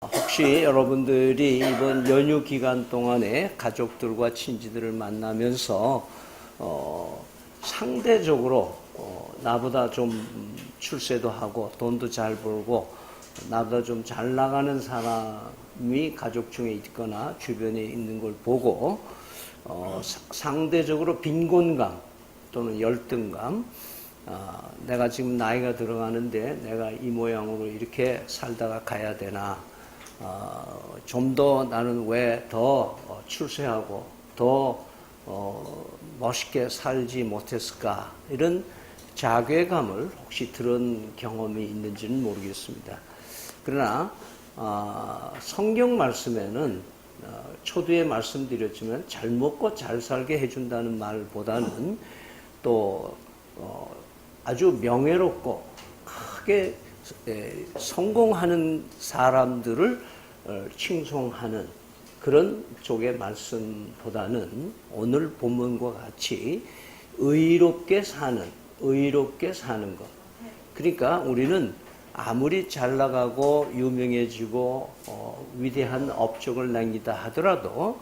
혹시 여러분들이 이번 연휴 기간 동안에 가족들과 친지들을 만나면서 상대적으로 나보다 좀 출세도 하고 돈도 잘 벌고 나보다 좀 잘 나가는 사람이 가족 중에 있거나 주변에 있는 걸 보고 상대적으로 빈곤감 또는 열등감, 내가 지금 나이가 들어가는데 내가 이 모양으로 이렇게 살다가 가야 되나, 좀 더 나는 왜 더 출세하고 더 멋있게 살지 못했을까, 이런 자괴감을 혹시 들은 경험이 있는지는 모르겠습니다. 그러나 성경 말씀에는 초두에 말씀드렸지만 잘 먹고 잘 살게 해준다는 말보다는 또 아주 명예롭고 크게 성공하는 사람들을 칭송하는 그런 쪽의 말씀보다는 오늘 본문과 같이 의롭게 사는 것. 그러니까 우리는 아무리 잘 나가고 유명해지고 위대한 업적을 남기다 하더라도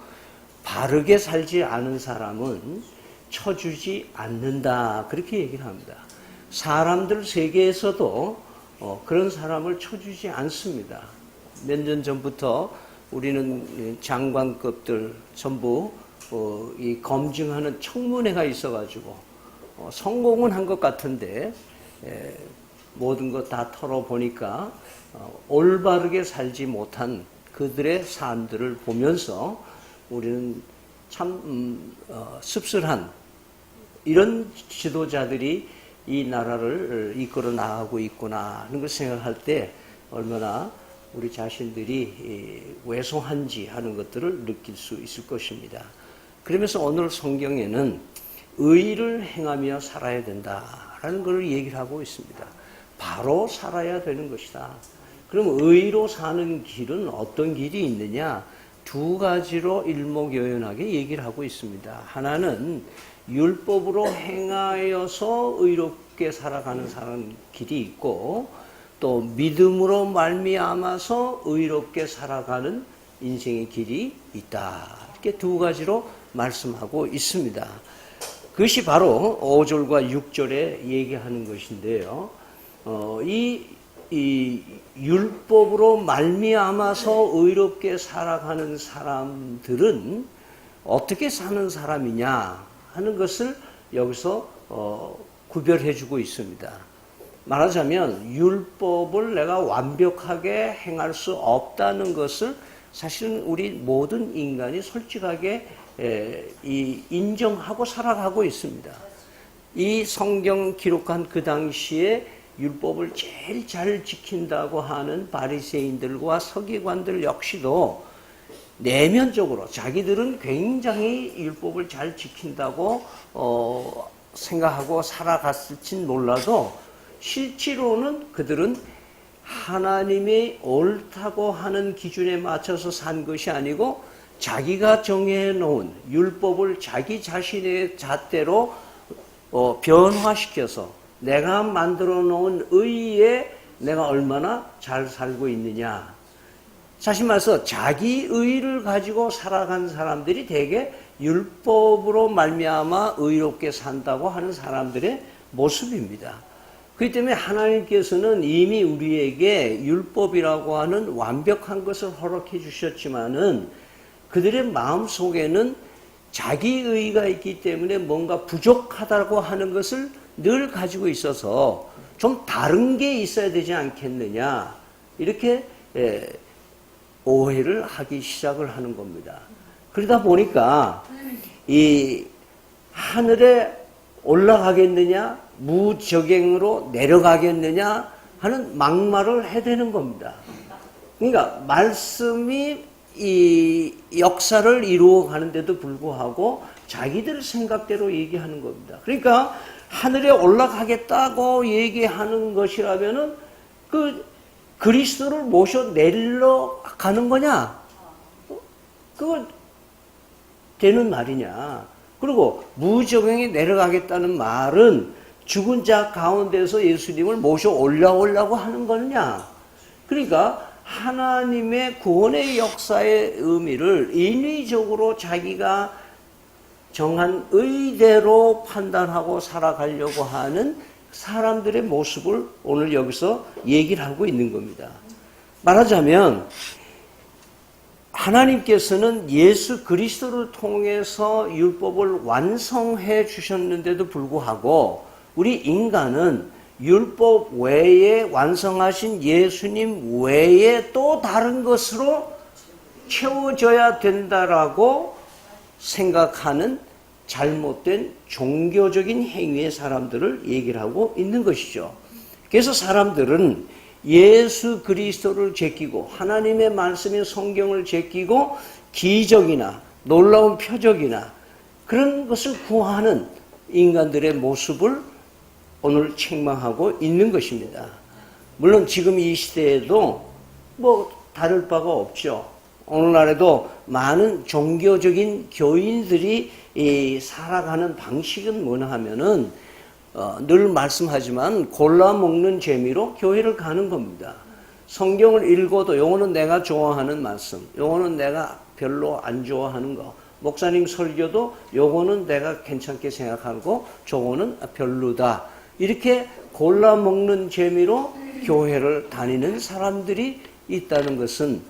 바르게 살지 않은 사람은 쳐주지 않는다, 그렇게 얘기를 합니다. 사람들 세계에서도 그런 사람을 쳐주지 않습니다. 몇 년 전부터 우리는 장관급들 전부 이 검증하는 청문회가 있어가지고 성공은 한 것 같은데 모든 것 다 털어보니까 올바르게 살지 못한 그들의 삶들을 보면서 우리는 참 씁쓸한, 이런 지도자들이 이 나라를 이끌어 나가고 있구나 하는 걸 생각할 때 얼마나 우리 자신들이 왜소한지 하는 것들을 느낄 수 있을 것입니다. 그러면서 오늘 성경에는 의를 행하며 살아야 된다라는 걸 얘기를 하고 있습니다. 바로 살아야 되는 것이다. 그럼 의로 사는 길은 어떤 길이 있느냐? 두 가지로 일목요연하게 얘기를 하고 있습니다. 하나는 율법으로 행하여서 의롭게 살아가는 사람 길이 있고, 또 믿음으로 말미암아서 의롭게 살아가는 인생의 길이 있다. 이렇게 두 가지로 말씀하고 있습니다. 그것이 바로 5절과 6절에 얘기하는 것인데요. 이 율법으로 말미암아서 의롭게 살아가는 사람들은 어떻게 사는 사람이냐 하는 것을 여기서 구별해주고 있습니다. 말하자면 율법을 내가 완벽하게 행할 수 없다는 것을 사실은 우리 모든 인간이 솔직하게 인정하고 살아가고 있습니다. 이 성경 기록한 그 당시에 율법을 제일 잘 지킨다고 하는 바리새인들과 서기관들 역시도 내면적으로 자기들은 굉장히 율법을 잘 지킨다고 생각하고 살아갔을진 몰라도 실제로는 그들은 하나님이 옳다고 하는 기준에 맞춰서 산 것이 아니고 자기가 정해놓은 율법을 자기 자신의 잣대로 변화시켜서 내가 만들어 놓은 의에 내가 얼마나 잘 살고 있느냐. 사실 말해서 자기 의를 가지고 살아간 사람들이 대개 율법으로 말미암아 의롭게 산다고 하는 사람들의 모습입니다. 그렇기 때문에 하나님께서는 이미 우리에게 율법이라고 하는 완벽한 것을 허락해 주셨지만은 그들의 마음 속에는 자기 의가 있기 때문에 뭔가 부족하다고 하는 것을 늘 가지고 있어서 좀 다른 게 있어야 되지 않겠느냐, 이렇게 오해를 하기 시작을 하는 겁니다. 그러다 보니까 이 하늘에 올라가겠느냐 무적행으로 내려가겠느냐 하는 막말을 해대는 겁니다. 그러니까 말씀이 이 역사를 이루어 가는데도 불구하고 자기들 생각대로 얘기하는 겁니다. 그러니까 하늘에 올라가겠다고 얘기하는 것이라면은 그 그리스도를 모셔 내리러 가는 거냐? 그거 되는 말이냐? 그리고 무적행에 내려가겠다는 말은 죽은 자 가운데서 예수님을 모셔 올라오려고 하는 거냐? 그러니까 하나님의 구원의 역사의 의미를 인위적으로 자기가 정한 의대로 판단하고 살아가려고 하는 사람들의 모습을 오늘 여기서 얘기를 하고 있는 겁니다. 말하자면 하나님께서는 예수 그리스도를 통해서 율법을 완성해 주셨는데도 불구하고 우리 인간은 율법 외에 완성하신 예수님 외에 또 다른 것으로 채워져야 된다라고 생각하는 잘못된 종교적인 행위의 사람들을 얘기를 하고 있는 것이죠. 그래서 사람들은 예수 그리스도를 제끼고 하나님의 말씀인 성경을 제끼고 기적이나 놀라운 표적이나 그런 것을 구하는 인간들의 모습을 오늘 책망하고 있는 것입니다. 물론 지금 이 시대에도 뭐 다를 바가 없죠. 오늘날에도 많은 종교적인 교인들이 살아가는 방식은 뭐냐 하면은 늘 말씀하지만 골라 먹는 재미로 교회를 가는 겁니다. 성경을 읽어도 요거는 내가 좋아하는 말씀, 요거는 내가 별로 안 좋아하는 거, 목사님 설교도 요거는 내가 괜찮게 생각하고 저거는 별로다. 이렇게 골라 먹는 재미로 교회를 다니는 사람들이 있다는 것은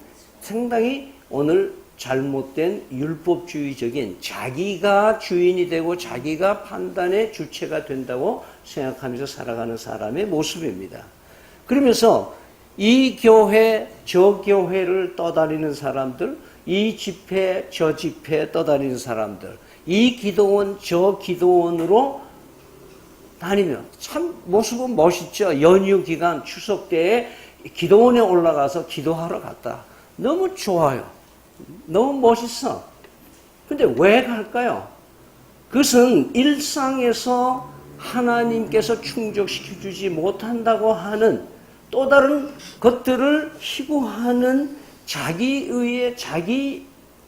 상당히 오늘 잘못된 율법주의적인 자기가 주인이 되고 자기가 판단의 주체가 된다고 생각하면서 살아가는 사람의 모습입니다. 그러면서 이 교회 저 교회를 떠다니는 사람들, 이 집회 저 집회 떠다니는 사람들, 이 기도원 저 기도원으로 다니며 참 모습은 멋있죠. 연휴 기간 추석 때에 기도원에 올라가서 기도하러 갔다. 너무 좋아요. 너무 멋있어. 근데 왜 갈까요? 그것은 일상에서 하나님께서 충족시켜주지 못한다고 하는 또 다른 것들을 희구하는 자기의 자기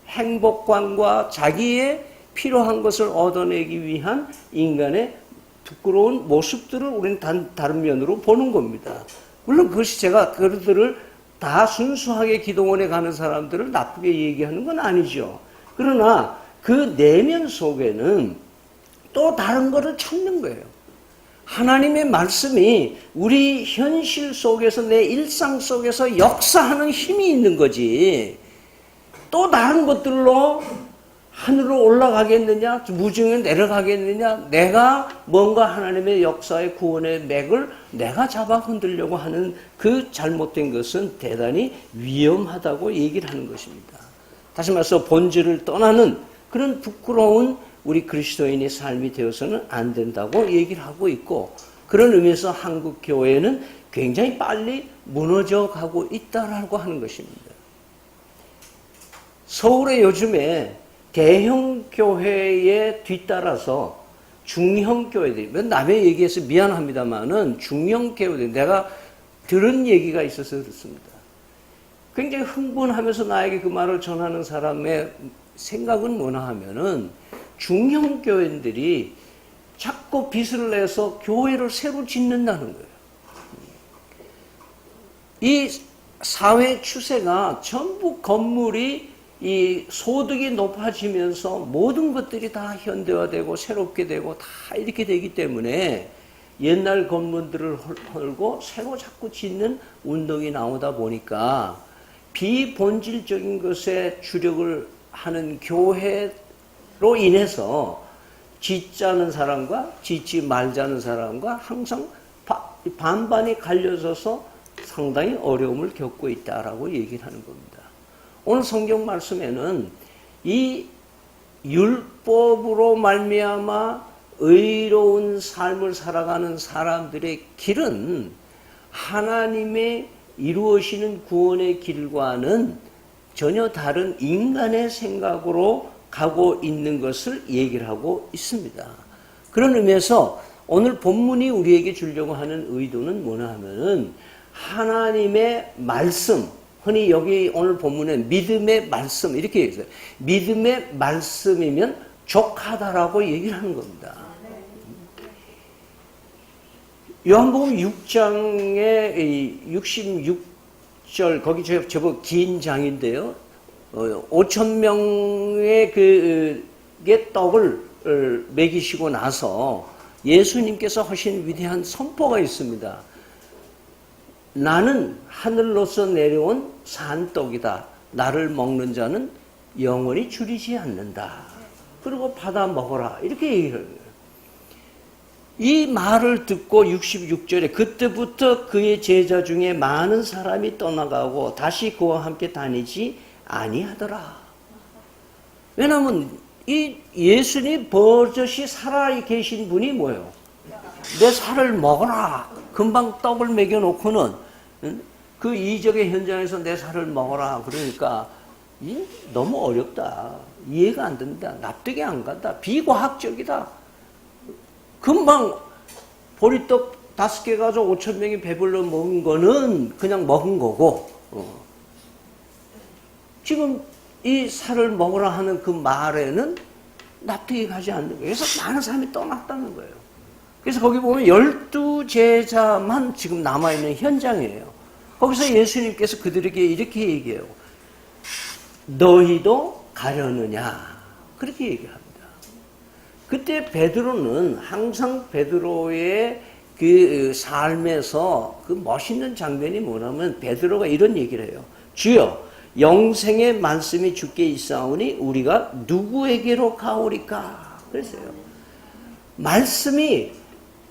행복관과 자기의 필요한 것을 얻어내기 위한 인간의 부끄러운 모습들을 우리는 다른 면으로 보는 겁니다. 물론 그것이 제가 그들을 다 순수하게 기도원에 가는 사람들을 나쁘게 얘기하는 건 아니죠. 그러나 그 내면 속에는 또 다른 것을 찾는 거예요. 하나님의 말씀이 우리 현실 속에서 내 일상 속에서 역사하는 힘이 있는 거지. 또 다른 것들로 하늘로 올라가겠느냐, 무중에 내려가겠느냐, 내가 뭔가 하나님의 역사의 구원의 맥을 내가 잡아 흔들려고 하는 그 잘못된 것은 대단히 위험하다고 얘기를 하는 것입니다. 다시 말해서 본질을 떠나는 그런 부끄러운 우리 그리스도인의 삶이 되어서는 안 된다고 얘기를 하고 있고, 그런 의미에서 한국 교회는 굉장히 빨리 무너져 가고 있다라고 하는 것입니다. 서울에 요즘에 대형 교회에 뒤따라서 중형 교회들이, 남의 얘기해서 미안합니다만은 중형 교회들, 내가 들은 얘기가 있어서 그렇습니다. 굉장히 흥분하면서 나에게 그 말을 전하는 사람의 생각은 뭐냐 하면은 중형 교회들이 자꾸 빚을 내서 교회를 새로 짓는다는 거예요. 이 사회 추세가 전부 건물이 이 소득이 높아지면서 모든 것들이 다 현대화되고 새롭게 되고 다 이렇게 되기 때문에 옛날 건물들을 헐고 새로 자꾸 짓는 운동이 나오다 보니까 비본질적인 것에 주력을 하는 교회로 인해서 짓자는 사람과 짓지 말자는 사람과 항상 반반이 갈려져서 상당히 어려움을 겪고 있다라고 얘기를 하는 겁니다. 오늘 성경 말씀에는 이 율법으로 말미암아 의로운 삶을 살아가는 사람들의 길은 하나님의 이루어지는 구원의 길과는 전혀 다른 인간의 생각으로 가고 있는 것을 얘기를 하고 있습니다. 그런 의미에서 오늘 본문이 우리에게 주려고 하는 의도는 뭐냐 하면은 하나님의 말씀, 흔히 여기 오늘 본문에 믿음의 말씀 이렇게 얘기해요. 믿음의 말씀이면 족하다라고 얘기를 하는 겁니다. 요한복음 6장의 6절 거기 제법 긴 장인데요. 5천 명의 그 떡을 먹이시고 나서 예수님께서 하신 위대한 선포가 있습니다. 나는 하늘로서 내려온 산떡이다. 나를 먹는 자는 영원히 줄이지 않는다. 그리고 받아 먹어라. 이렇게 얘기를 해요. 이 말을 듣고 66절에 그때부터 그의 제자 중에 많은 사람이 떠나가고 다시 그와 함께 다니지 아니하더라. 왜냐하면 이 예수님 버젓이 살아 계신 분이 뭐예요? 내 살을 먹어라. 금방 떡을 먹여놓고는 그 이적의 현장에서 내 살을 먹어라. 그러니까 너무 어렵다. 이해가 안 된다. 납득이 안 간다. 비과학적이다. 금방 보리떡 5개 가지고 5천 명이 배불러 먹은 거는 그냥 먹은 거고 지금 이 살을 먹으라 하는 그 말에는 납득이 가지 않는 거예요. 그래서 많은 사람이 떠났다는 거예요. 그래서 거기 보면 12제자만 지금 남아있는 현장이에요. 거기서 예수님께서 그들에게 이렇게 얘기해요. 너희도 가려느냐? 그렇게 얘기합니다. 그때 베드로는 항상 베드로의 그 삶에서 그 멋있는 장면이 뭐냐면 베드로가 이런 얘기를 해요. 주여 영생의 말씀이 주께 있사오니 우리가 누구에게로 가오리까? 그랬어요. 말씀이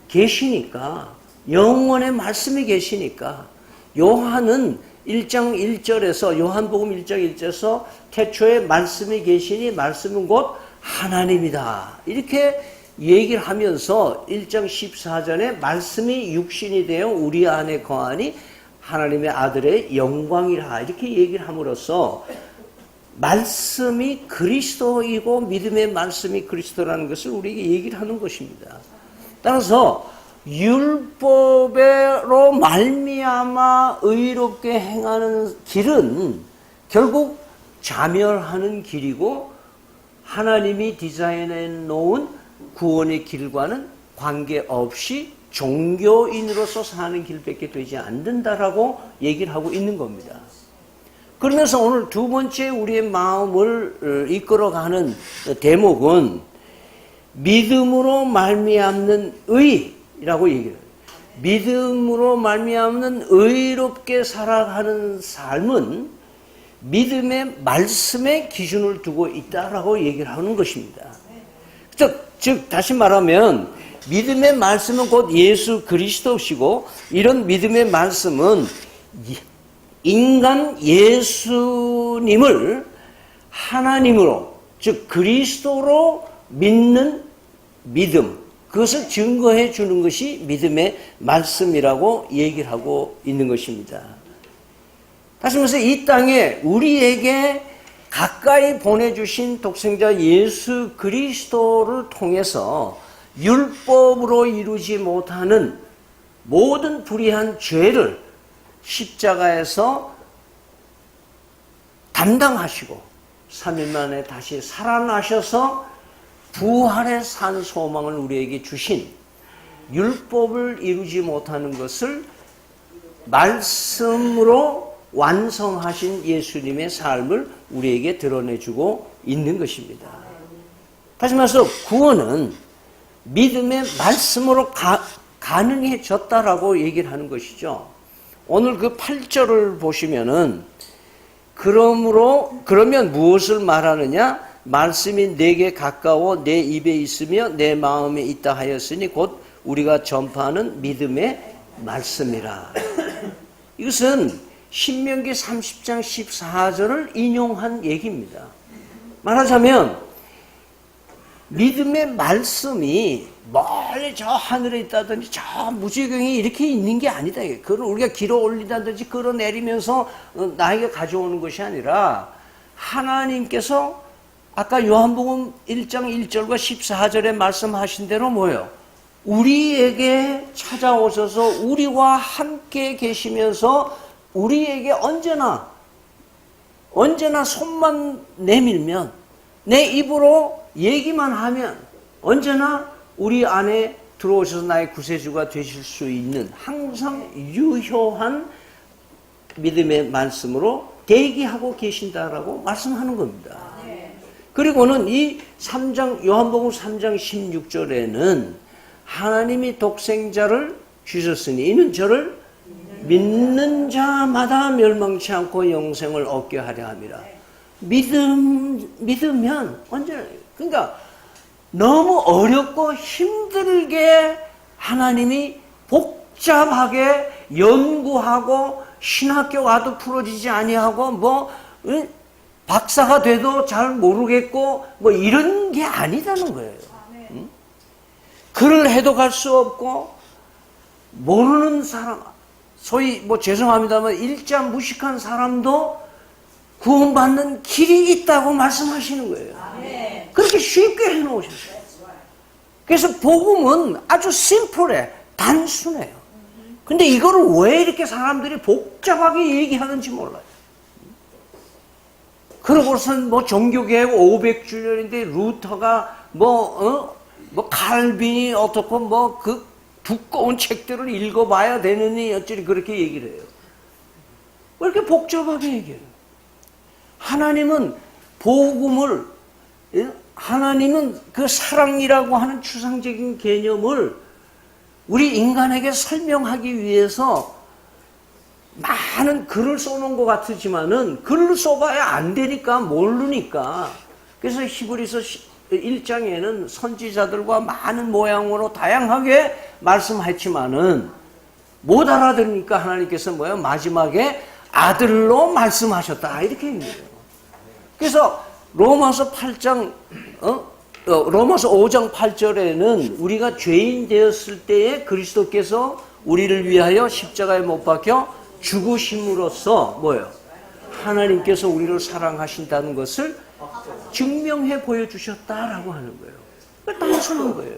계시니까 영원의 말씀이 계시니까 요한은 1장 1절에서 요한복음 1장 1절에서 태초에 말씀이 계시니 말씀은 곧 하나님이다. 이렇게 얘기를 하면서 1장 14절에 말씀이 육신이 되어 우리 안에 거하니 하나님의 아들의 영광이라 이렇게 얘기를 함으로써 말씀이 그리스도이고 믿음의 말씀이 그리스도라는 것을 우리에게 얘기를 하는 것입니다. 따라서 율법으로 말미암아 의롭게 행하는 길은 결국 자멸하는 길이고 하나님이 디자인해 놓은 구원의 길과는 관계없이 종교인으로서 사는 길밖에 되지 않는다라고 얘기를 하고 있는 겁니다. 그러면서 오늘 두 번째 우리의 마음을 이끌어가는 대목은 믿음으로 말미암는 의라고 얘기해요. 믿음으로 말미암는 의롭게 살아가는 삶은 믿음의 말씀에 기준을 두고 있다라고 얘기를 하는 것입니다. 즉 다시 말하면 믿음의 말씀은 곧 예수 그리스도시고 이런 믿음의 말씀은 인간 예수님을 하나님으로 즉 그리스도로 믿는 믿음 그것을 증거해 주는 것이 믿음의 말씀이라고 얘기를 하고 있는 것입니다. 다시 말해서 이 땅에 우리에게 가까이 보내주신 독생자 예수 그리스도를 통해서 율법으로 이루지 못하는 모든 불의한 죄를 십자가에서 담당하시고 3일 만에 다시 살아나셔서 부활의 산 소망을 우리에게 주신 율법을 이루지 못하는 것을 말씀으로 완성하신 예수님의 삶을 우리에게 드러내주고 있는 것입니다. 다시 말해서 구원은 믿음의 말씀으로 가능해졌다라고 얘기를 하는 것이죠. 오늘 그 8절을 보시면은 그러면 무엇을 말하느냐? 말씀이 내게 가까워 내 입에 있으며 내 마음에 있다 하였으니 곧 우리가 전파하는 믿음의 말씀이라. 이것은 신명기 30장 14절을 인용한 얘기입니다. 말하자면 믿음의 말씀이 멀리 저 하늘에 있다든지 저 무지경에 이렇게 있는 게 아니다. 그걸 우리가 길어 올리다든지 끌어내리면서 나에게 가져오는 것이 아니라 하나님께서 아까 요한복음 1장 1절과 14절에 말씀하신 대로 뭐예요? 우리에게 찾아오셔서 우리와 함께 계시면서 우리에게 언제나 손만 내밀면 내 입으로 얘기만 하면 언제나 우리 안에 들어오셔서 나의 구세주가 되실 수 있는 항상 유효한 믿음의 말씀으로 대기하고 계신다라고 말씀하는 겁니다. 그리고는 이 3장, 요한복음 3장 16절에는 하나님이 독생자를 주셨으니 이는 저를 믿는 자마다 멸망치 않고 영생을 얻게 하려 함이라. 믿으면 언제나, 그러니까 너무 어렵고 힘들게 하나님이 복잡하게 연구하고 신학교 가도 풀어지지 아니하고 뭐 박사가 돼도 잘 모르겠고 뭐 이런 게 아니다는 거예요. 응? 글을 해독할 수 없고 모르는 사람, 소위 뭐 죄송합니다만 일자 무식한 사람도 구원받는 길이 있다고 말씀하시는 거예요. 그렇게 쉽게 해놓으셨어요. 그래서 복음은 아주 심플해, 단순해요. 근데 이거를 왜 이렇게 사람들이 복잡하게 얘기하는지 몰라요. 그러고선 뭐 종교개혁 500주년인데 루터가 뭐 칼빈이 어떻고 뭐 그 두꺼운 책들을 읽어봐야 되느니 어쩌리 그렇게 얘기를 해요. 왜 이렇게 복잡하게 얘기해요? 하나님은 복음을, 하나님은 그 사랑이라고 하는 추상적인 개념을 우리 인간에게 설명하기 위해서 많은 글을 써놓은 것 같지만은 글을 써봐야 안 되니까 모르니까. 그래서 히브리서 1장에는 선지자들과 많은 모양으로 다양하게 말씀했지만은 못 알아들으니까 하나님께서 뭐예요? 마지막에 아들로 말씀하셨다 이렇게 얘기해요. 그래서 로마서 8장 로마서 5장 8절에는 우리가 죄인 되었을 때에 그리스도께서 우리를 위하여 십자가에 못 박혀 죽으심으로써 뭐예요? 하나님께서 우리를 사랑하신다는 것을 증명해 보여주셨다라고 하는 거예요. 단순한 거예요.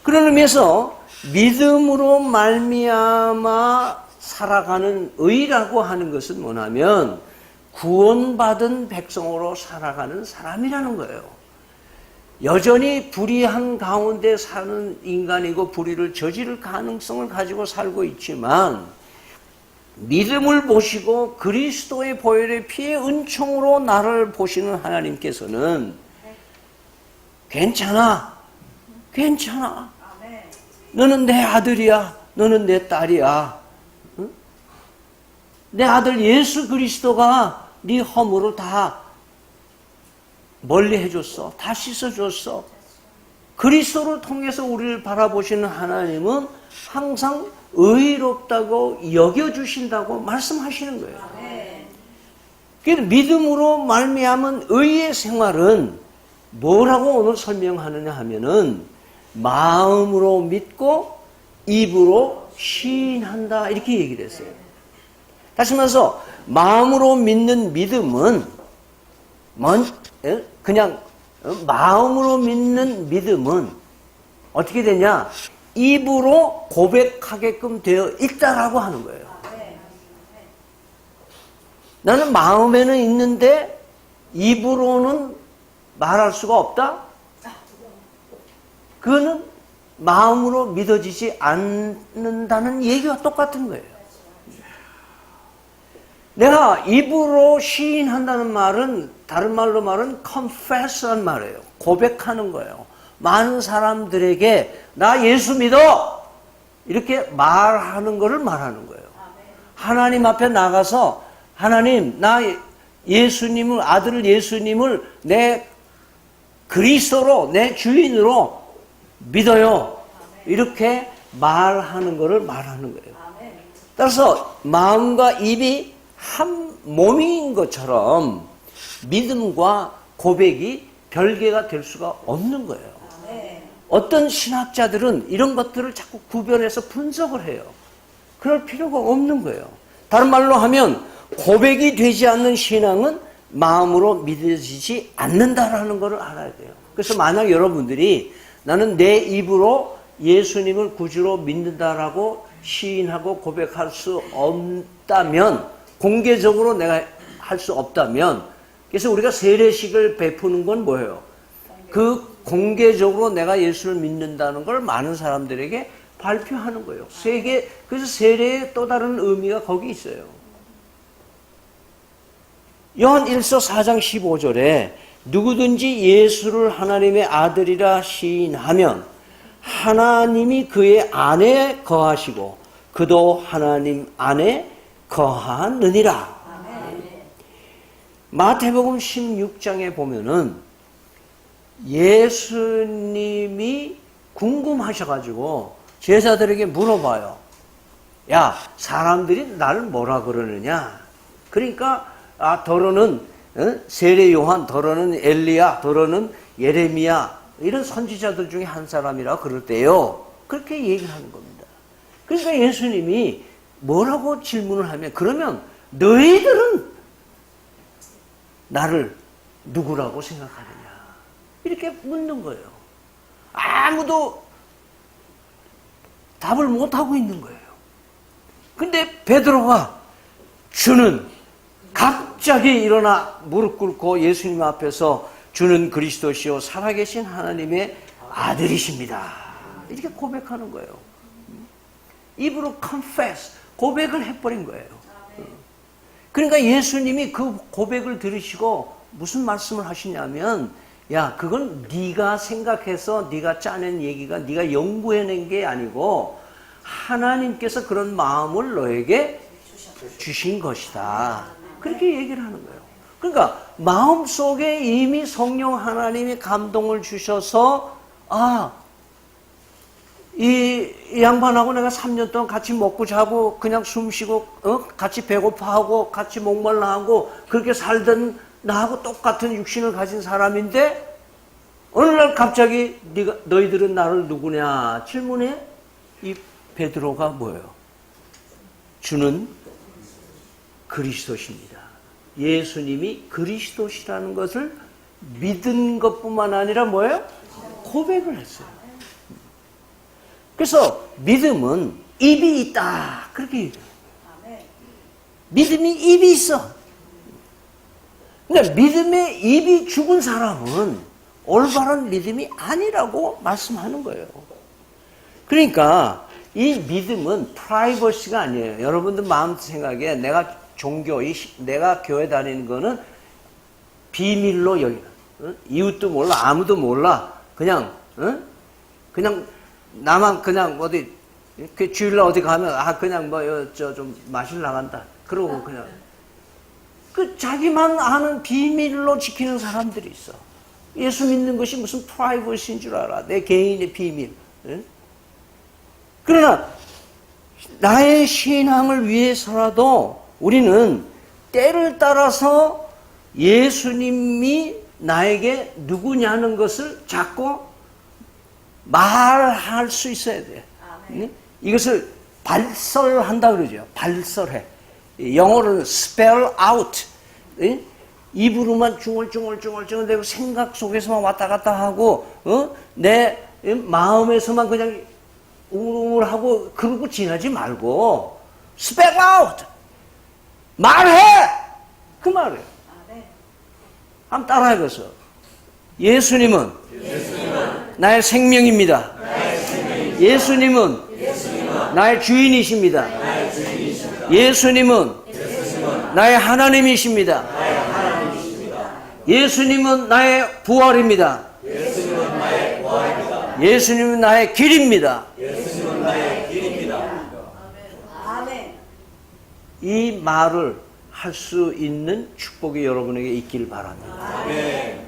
그런 의미에서 믿음으로 말미암아 살아가는 의라고 하는 것은 뭐냐면 구원받은 백성으로 살아가는 사람이라는 거예요. 여전히 불의한 가운데 사는 인간이고 불의를 저지를 가능성을 가지고 살고 있지만 믿음을 보시고 그리스도의 보혈의 피의 은총으로 나를 보시는 하나님께서는 괜찮아. 너는 내 아들이야. 너는 내 딸이야. 응? 내 아들 예수 그리스도가 네 허물을 다 멀리 해줬어. 다 씻어줬어. 그리스도를 통해서 우리를 바라보시는 하나님은 항상 의롭다고 여겨주신다고 말씀하시는 거예요. 그래서 믿음으로 말미암은 의의 생활은 뭐라고 오늘 설명하느냐 하면은 마음으로 믿고 입으로 시인한다 이렇게 얘기를 했어요. 다시 말해서 마음으로 믿는 믿음은 그냥 마음으로 믿는 믿음은 어떻게 되냐? 입으로 고백하게끔 되어 있다라고 하는 거예요. 나는 마음에는 있는데 입으로는 말할 수가 없다? 그거는 마음으로 믿어지지 않는다는 얘기와 똑같은 거예요. 내가 입으로 시인한다는 말은 다른 말로 말은 confess한 말이에요. 고백하는 거예요. 많은 사람들에게 나 예수 믿어! 이렇게 말하는 거를 말하는 거예요. 하나님 앞에 나가서 하나님 나 예수님을 아들 예수님을 내 그리스도로 내 주인으로 믿어요. 이렇게 말하는 거를 말하는 거예요. 따라서 마음과 입이 한 몸인 것처럼 믿음과 고백이 별개가 될 수가 없는 거예요. 어떤 신학자들은 이런 것들을 자꾸 구별해서 분석을 해요. 그럴 필요가 없는 거예요. 다른 말로 하면 고백이 되지 않는 신앙은 마음으로 믿어지지 않는다라는 것을 알아야 돼요. 그래서 만약 여러분들이 나는 내 입으로 예수님을 구주로 믿는다라고 시인하고 고백할 수 없다면, 공개적으로 내가 할 수 없다면, 그래서 우리가 세례식을 베푸는 건 뭐예요? 그 공개적으로 내가 예수를 믿는다는 걸 많은 사람들에게 발표하는 거예요. 세계, 그래서 세례의 또 다른 의미가 거기 있어요. 요한 1서 4장 15절에 누구든지 예수를 하나님의 아들이라 시인하면 하나님이 그의 안에 거하시고 그도 하나님 안에 거하느니라. 마태복음 16장에 보면은 예수님이 궁금하셔가지고 제자들에게 물어봐요. 야, 사람들이 나를 뭐라 그러느냐? 그러니까 더러는 세례 요한, 더러는 엘리야, 더러는 예레미야 이런 선지자들 중에 한 사람이라 그럴 때요. 그렇게 얘기를 하는 겁니다. 그러니까 예수님이 뭐라고 질문을 하면 그러면 너희들은 나를 누구라고 생각하느냐? 이렇게 묻는 거예요. 아무도 답을 못하고 있는 거예요. 근데 베드로가 주는 갑자기 일어나 무릎 꿇고 예수님 앞에서 주는 그리스도시요 살아계신 하나님의 아들이십니다. 이렇게 고백하는 거예요. 입으로 confess, 고백을 해버린 거예요. 그러니까 예수님이 그 고백을 들으시고 무슨 말씀을 하시냐면 야, 그건 네가 생각해서 네가 짜낸 얘기가 네가 연구해낸 게 아니고 하나님께서 그런 마음을 너에게 주신 것이다. 그렇게 얘기를 하는 거예요. 그러니까 마음속에 이미 성령 하나님이 감동을 주셔서 이 양반하고 내가 3년 동안 같이 먹고 자고 그냥 숨 쉬고 같이 배고파하고 같이 목말라하고 그렇게 살던 나하고 똑같은 육신을 가진 사람인데 어느 날 갑자기 너희들은 나를 누구냐 질문에 이 베드로가 뭐예요? 주는 그리스도십니다. 예수님이 그리스도시라는 것을 믿은 것뿐만 아니라 뭐예요? 고백을 했어요. 그래서 믿음은 입이 있다. 그렇게 얘기해요. 믿음이 입이 있어. 근데 믿음의 입이 죽은 사람은 올바른 믿음이 아니라고 말씀하는 거예요. 그러니까 이 믿음은 프라이버시가 아니에요. 여러분들 마음 생각에 내가 내가 교회 다니는 거는 비밀로 열려. 이웃도 몰라, 아무도 몰라. 그냥 나만 그냥 어디 주일날 어디 가면 그냥 좀 마실 나간다. 그러고 그냥 자기만 아는 비밀로 지키는 사람들이 있어. 예수 믿는 것이 무슨 프라이버시인 줄 알아. 내 개인의 비밀. 그러나 나의 신앙을 위해서라도 우리는 때를 따라서 예수님이 나에게 누구냐는 것을 자꾸 말할 수 있어야 돼. 이것을 발설한다 그러죠. 발설해. 영어로는 spell out. 입으로만 중얼중얼대고 생각 속에서만 왔다 갔다 하고 내 마음에서만 그냥 우울하고 그러고 지나지 말고 spell out. 말해! 그 말이에요. 한번 따라해보세요. 예수님은 나의 생명입니다. 예수님은 나의 주인이십니다. 예수님은 나의 하나님이십니다. 예수님은 나의 부활입니다. 예수님은 나의 길입니다. 이 말을 할 수 있는 축복이 여러분에게 있기를 바랍니다.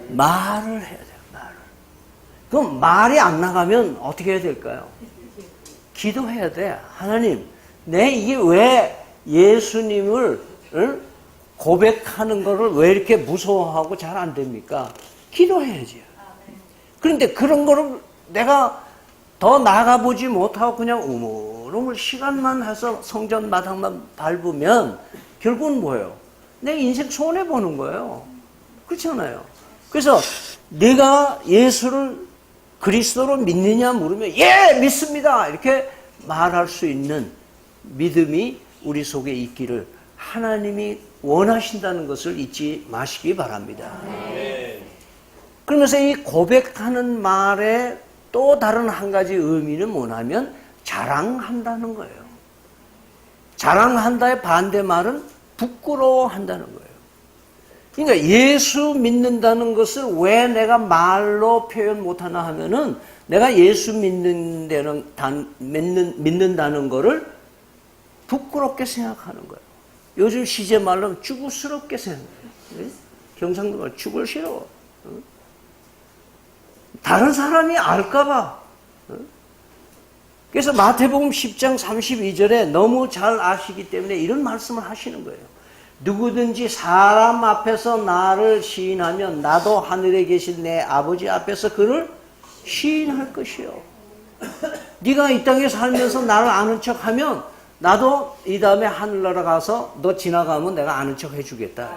말을 해야 돼요. 말을. 그럼 말이 안 나가면 어떻게 해야 될까요? 기도해야 돼. 하나님, 이게 왜 예수님을 고백하는 거를 왜 이렇게 무서워하고 잘 안 됩니까? 기도해야지. 그런데 그런 거를 내가 더 나가보지 못하고 그냥 우물우물 시간만 해서 성전 마당만 밟으면 결국은 뭐예요? 내 인생 손해보는 거예요. 그렇잖아요. 그래서 내가 예수를 그리스도로 믿느냐 물으면 예! 믿습니다! 이렇게 말할 수 있는 믿음이 우리 속에 있기를 하나님이 원하신다는 것을 잊지 마시기 바랍니다. 그러면서 이 고백하는 말의 또 다른 한 가지 의미는 뭐냐면 자랑한다는 거예요. 자랑한다의 반대말은 부끄러워한다는 거예요. 그러니까 예수 믿는다는 것을 왜 내가 말로 표현 못하나 하면은 내가 예수 믿는다는 거를 부끄럽게 생각하는 거예요. 요즘 시제 말로 쭈구스럽게 생각해요. 경상도 말 죽을 싫어. 다른 사람이 알까봐. 그래서 마태복음 10장 32절에 너무 잘 아시기 때문에 이런 말씀을 하시는 거예요. 누구든지 사람 앞에서 나를 시인하면 나도 하늘에 계신 내 아버지 앞에서 그를 시인할 것이요. 네가 이 땅에 살면서 나를 아는 척하면 나도 이 다음에 하늘나라 가서 너 지나가면 내가 아는 척 해주겠다.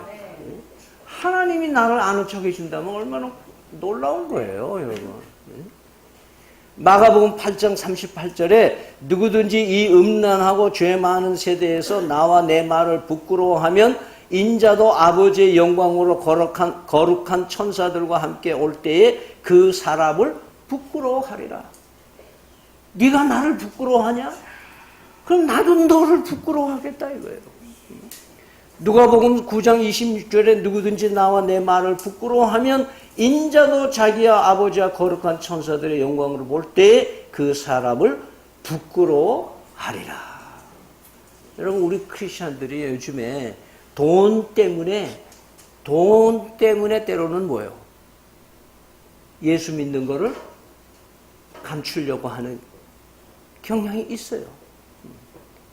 하나님이 나를 아는 척 해준다면 얼마나 놀라운 거예요, 여러분. 마가복음 8장 38절에 누구든지 이 음란하고 죄 많은 세대에서 나와 내 말을 부끄러워하면 인자도 아버지의 영광으로 거룩한 천사들과 함께 올 때에 그 사람을 부끄러워하리라. 네가 나를 부끄러워하냐? 그럼 나도 너를 부끄러워하겠다 이거예요. 누가복음 9장 26절에 누구든지 나와 내 말을 부끄러워하면 인자도 자기와 아버지와 거룩한 천사들의 영광으로 볼 때에 그 사람을 부끄러워하리라. 여러분, 우리 크리스천들이 요즘에 돈 때문에 때로는 뭐예요? 예수 믿는 거를 감추려고 하는 경향이 있어요.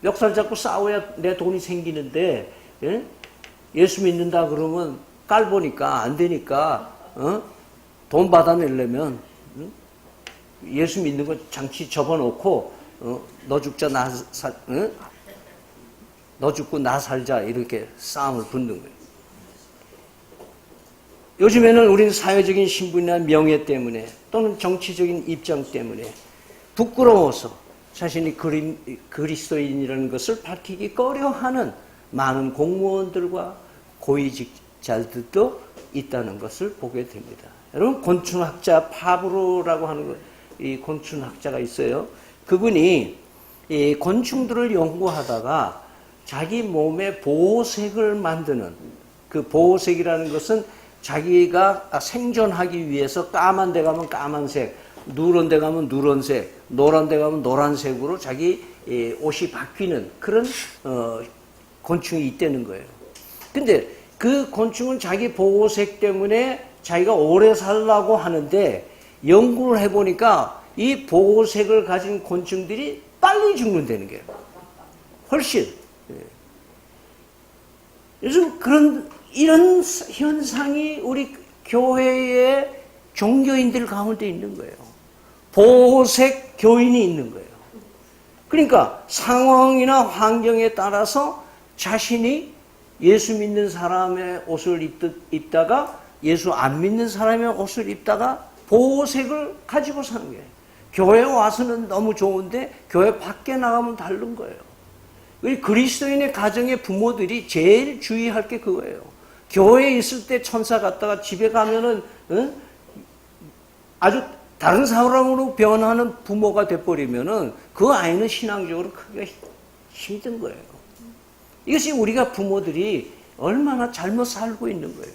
멱살 잡고 싸워야 내 돈이 생기는데, 예수 믿는다 그러면 깔보니까 안 되니까 돈 받아내려면 예수 믿는 거 장치 접어놓고 너 죽자 너 죽고 나 살자 이렇게 싸움을 붙는 거예요. 요즘에는 우리는 사회적인 신분이나 명예 때문에 또는 정치적인 입장 때문에 부끄러워서 자신이 그리스도인이라는 것을 밝히기 꺼려하는 많은 공무원들과 고위직자들도 있다는 것을 보게 됩니다. 여러분, 곤충학자 파브로라고 하는 이 곤충학자가 있어요. 그분이 이 곤충들을 연구하다가 자기 몸에 보호색을 만드는, 그 보호색이라는 것은 자기가 생존하기 위해서 까만 데 가면 까만색, 누런 데 가면 누런색, 노란 데 가면 노란색으로 자기 옷이 바뀌는 그런 곤충이 있다는 거예요. 근데 그 곤충은 자기 보호색 때문에 자기가 오래 살라고 하는데 연구를 해보니까 이 보호색을 가진 곤충들이 빨리 죽는다는 거예요. 훨씬. 요즘 이런 현상이 우리 교회의 종교인들 가운데 있는 거예요. 보호색 교인이 있는 거예요. 그러니까 상황이나 환경에 따라서 자신이 예수 믿는 사람의 옷을 입다가 예수 안 믿는 사람의 옷을 입다가 보호색을 가지고 사는 거예요. 교회에 와서는 너무 좋은데 교회 밖에 나가면 다른 거예요. 우리 그리스도인의 가정의 부모들이 제일 주의할 게 그거예요. 교회에 있을 때 천사 같다가 집에 가면은 아주 다른 사람으로 변하는 부모가 돼버리면은 그 아이는 신앙적으로 크게 힘든 거예요. 이것이 우리가 부모들이 얼마나 잘못 살고 있는 거예요.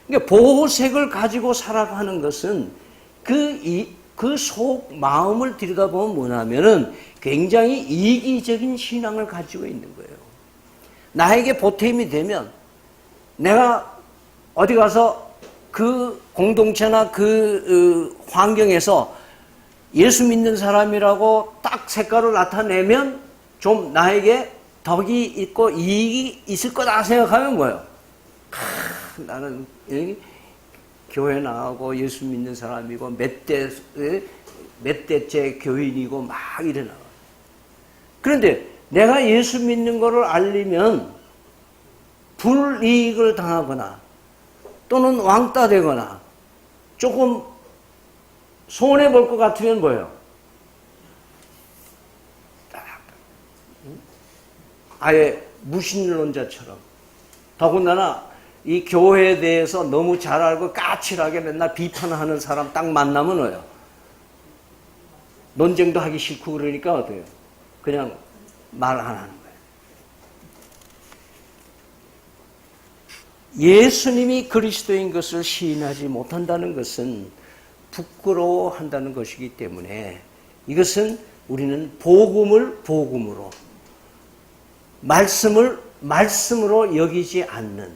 그러니까 보호색을 가지고 살아가는 것은 그 속 마음을 들여다보면 뭐냐면은 굉장히 이기적인 신앙을 가지고 있는 거예요. 나에게 보탬이 되면 내가 어디 가서 그 공동체나 그 환경에서 예수 믿는 사람이라고 딱 색깔을 나타내면 좀 나에게 덕이 있고 이익이 있을 거다 생각하면 뭐예요? 나는 교회 나가고 예수 믿는 사람이고 몇 대째 교인이고 막 이래 나가. 그런데 내가 예수 믿는 거를 알리면 불이익을 당하거나 또는 왕따 되거나 조금 손해볼 것 같으면 뭐예요? 아예 무신론자처럼. 더군다나 이 교회에 대해서 너무 잘 알고 까칠하게 맨날 비판하는 사람 딱 만나면 뭐예요? 논쟁도 하기 싫고 그러니까 어때요? 그냥 말 안 하는 거예요. 예수님이 그리스도인 것을 시인하지 못한다는 것은 부끄러워한다는 것이기 때문에 이것은 우리는 복음을 복음으로, 말씀을 말씀으로 여기지 않는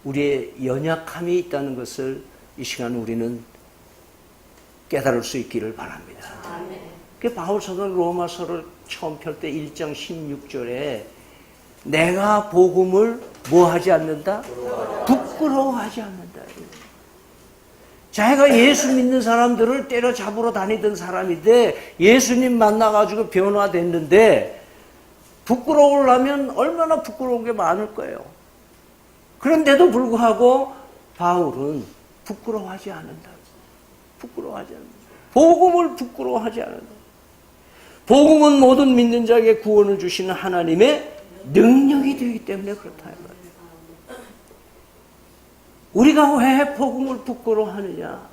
우리의 연약함이 있다는 것을 이 시간 우리는 깨달을 수 있기를 바랍니다. 그 바울 사도는 로마서를 처음 펼 때 1장 16절에 내가 복음을 뭐 하지 않는다? 부끄러워하지 않는다. 자기가 예수 믿는 사람들을 때려잡으러 다니던 사람인데 예수님 만나가지고 변화됐는데 부끄러우려면 얼마나 부끄러운 게 많을 거예요. 그런데도 불구하고 바울은 부끄러워하지 않는다. 부끄러워하지 않는다. 복음을 부끄러워하지 않는다. 복음은 모든 믿는 자에게 구원을 주시는 하나님의 능력이 되기 때문에 그렇다. 우리가 왜 복음을 부끄러워하느냐?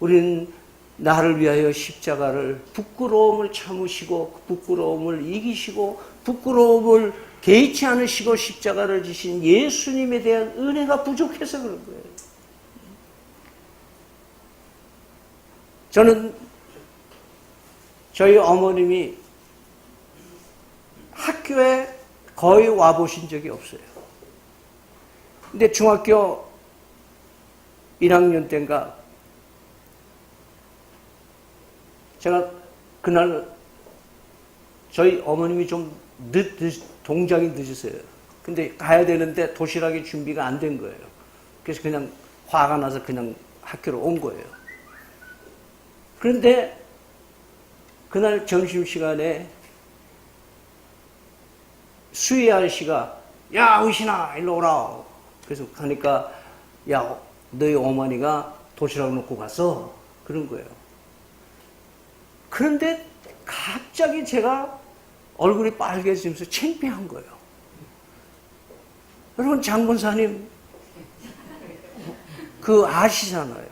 우리는 나를 위하여 십자가를, 부끄러움을 참으시고 부끄러움을 이기시고 부끄러움을 개의치 않으시고 십자가를 지신 예수님에 대한 은혜가 부족해서 그런 거예요. 저는 저희 어머님이 학교에 거의 와보신 적이 없어요. 근데 중학교 1학년 때인가 제가 그날 저희 어머님이 좀 동작이 늦으세요. 근데 가야 되는데 도시락이 준비가 안 된 거예요. 그래서 그냥 화가 나서 그냥 학교로 온 거예요. 그런데 그날 점심시간에 수희 아저씨가 야 의신아 일로 오라. 그래서 가니까 야 너희 어머니가 도시락 놓고 갔어. 그런 거예요. 그런데 갑자기 제가 얼굴이 빨개지면서 창피한 거예요. 여러분 장본사님 그 아시잖아요.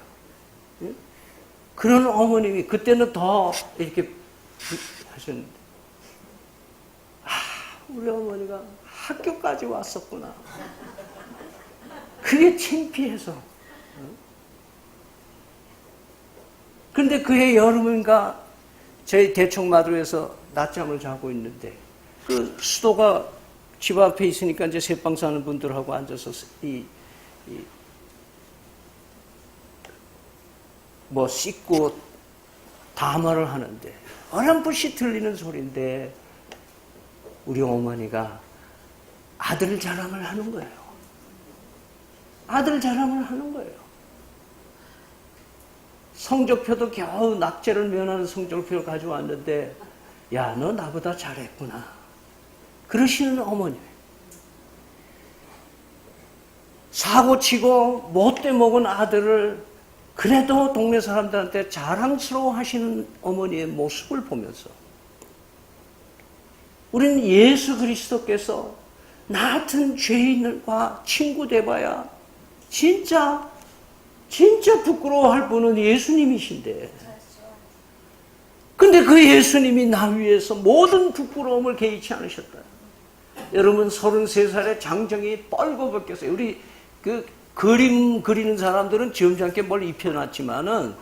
그런 어머님이 그때는 더 이렇게 하셨는데 우리 어머니가 학교까지 왔었구나. 그게 창피해서. 그런데 그해 여름인가 저희 대청마루에서 낮잠을 자고 있는데 그 수도가 집 앞에 있으니까 이제 새빵 사는 분들하고 앉아서 뭐 씻고 담화를 하는데 어렴풋이 들리는 소리인데 우리 어머니가 아들 자랑을 하는 거예요. 아들 자랑을 하는 거예요. 성적표도 겨우 낙제를 면하는 성적표를 가져왔는데 야, 너 나보다 잘했구나. 그러시는 어머니. 사고치고 못돼 먹은 아들을 그래도 동네 사람들한테 자랑스러워 하시는 어머니의 모습을 보면서 우리는 예수 그리스도께서 나 같은 죄인과 친구 돼봐야 진짜 부끄러워할 분은 예수님이신데 근데 그 예수님이 나 위해서 모든 부끄러움을 개의치 않으셨다. 여러분 33살에 장정이 뻘거벗겼어요. 우리 그 그림 그리는 사람들은 점잖게 뭘 입혀놨지만은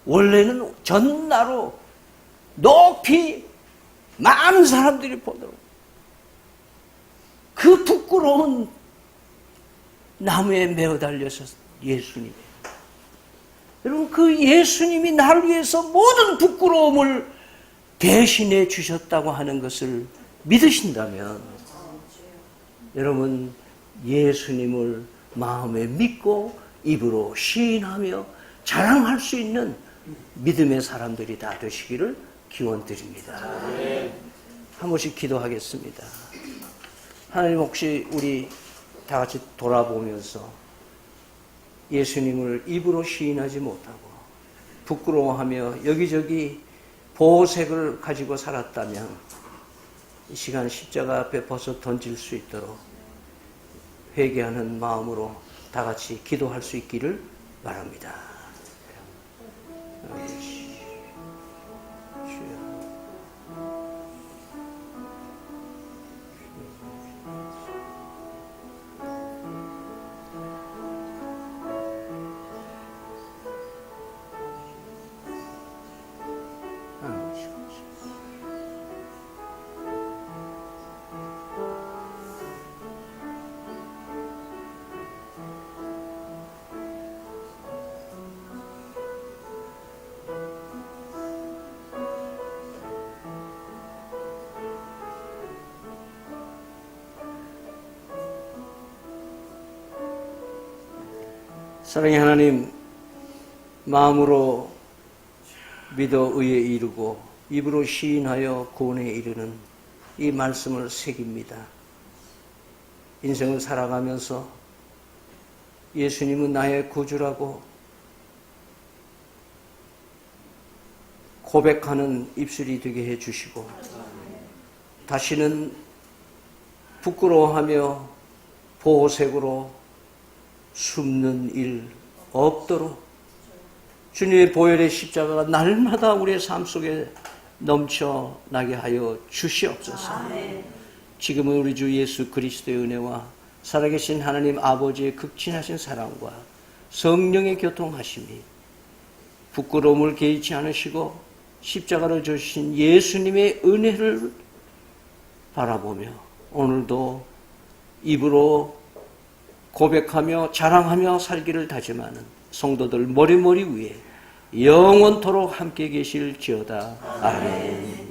원래는 전나로 높이 많은 사람들이 보도록 그 부끄러운 나무에 매어 달려서 예수님이 여러분 그 예수님이 나를 위해서 모든 부끄러움을 대신해 주셨다고 하는 것을 믿으신다면 여러분 예수님을 마음에 믿고 입으로 시인하며 자랑할 수 있는 믿음의 사람들이 다 되시기를 기원드립니다. 한 번씩 기도하겠습니다. 하나님 혹시 우리 다 같이 돌아보면서 예수님을 입으로 시인하지 못하고 부끄러워하며 여기저기 보색을 가지고 살았다면 이 시간 십자가 앞에 벗어 던질 수 있도록 회개하는 마음으로 다 같이 기도할 수 있기를 바랍니다. 사랑의 하나님, 마음으로 믿어 의에 이르고 입으로 시인하여 구원에 이르는 이 말씀을 새깁니다. 인생을 살아가면서 예수님은 나의 구주라고 고백하는 입술이 되게 해주시고 다시는 부끄러워하며 보호색으로 숨는 일 없도록 주님의 보혈의 십자가가 날마다 우리의 삶 속에 넘쳐나게 하여 주시옵소서. 지금은 우리 주 예수 그리스도의 은혜와 살아계신 하나님 아버지의 극진하신 사랑과 성령의 교통하심이 부끄러움을 개의치 않으시고 십자가를 주신 예수님의 은혜를 바라보며 오늘도 입으로 고백하며 자랑하며 살기를 다짐하는 성도들 머리머리 위에 영원토록 함께 계실지어다. 아멘.